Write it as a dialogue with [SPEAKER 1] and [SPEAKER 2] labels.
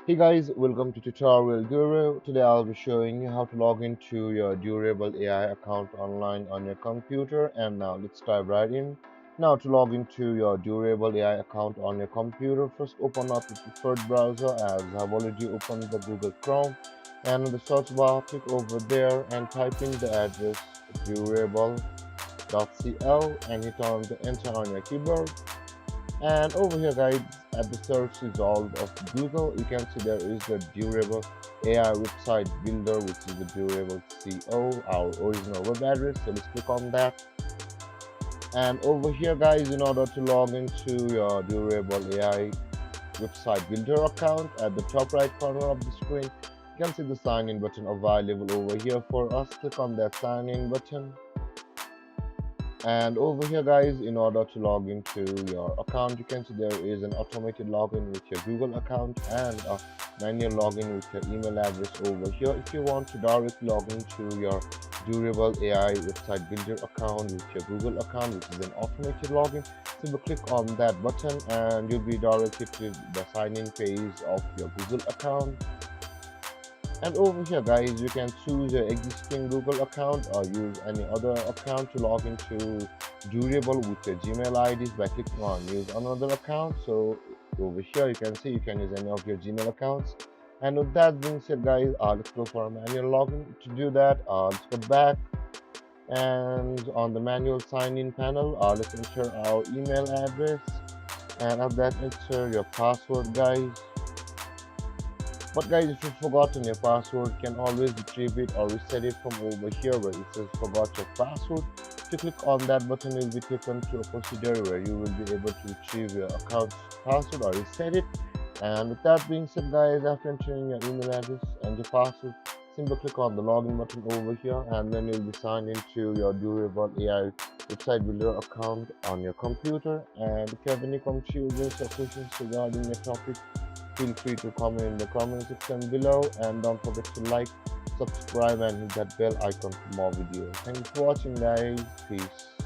[SPEAKER 1] Hey guys, welcome to Tutorial Guru. Today I'll be showing you how to log into your Durable AI account online on your computer. And now let's dive right in. Now to log into your Durable AI account on your computer, first open up your preferred browser as I've already opened the Google Chrome. And in the search bar, click over there and type in the address durable.cl and hit on the enter on your keyboard. And over here guys, at the search result of Google, you can see there is the Durable AI website builder, which is the Durable CO, our original web address. So let's click on that. And over here guys, in order to log into your Durable AI website builder account, at the top right corner of the screen, you can see the sign in button available over here for us. Click on that sign in button. And over here guys, in order to log into your account, you can see there is an automated login with your Google account and a manual login with your email address over here. If you want to directly log into your Durable AI website builder account with your Google account, which is an automated login, simply click on that button and you'll be directed to the sign in page of your Google account. And over here guys, you can choose your existing Google account or use any other account to log into Durable with your Gmail IDs by clicking on use another account. So over here you can see you can use any of your Gmail accounts. And with that being said guys, let's go for a manual login. To do that, let's go back and on the manual sign in panel, let's enter our email address and at that enter your password guys. But guys, if you've forgotten your password, you can always retrieve it or reset it from over here where it says forgot your password. If you click on that button, you'll be taken to a procedure where you will be able to retrieve your account's password or reset it. And with that being said guys, after entering your email address and your password, simply click on the login button over here and then you'll be signed into your Durable AI website builder account on your computer. And if you have any confusions or questions regarding the topic, feel free to comment in the comment section below and don't forget to like, subscribe and hit that bell icon for more videos. Thanks for watching guys. Peace.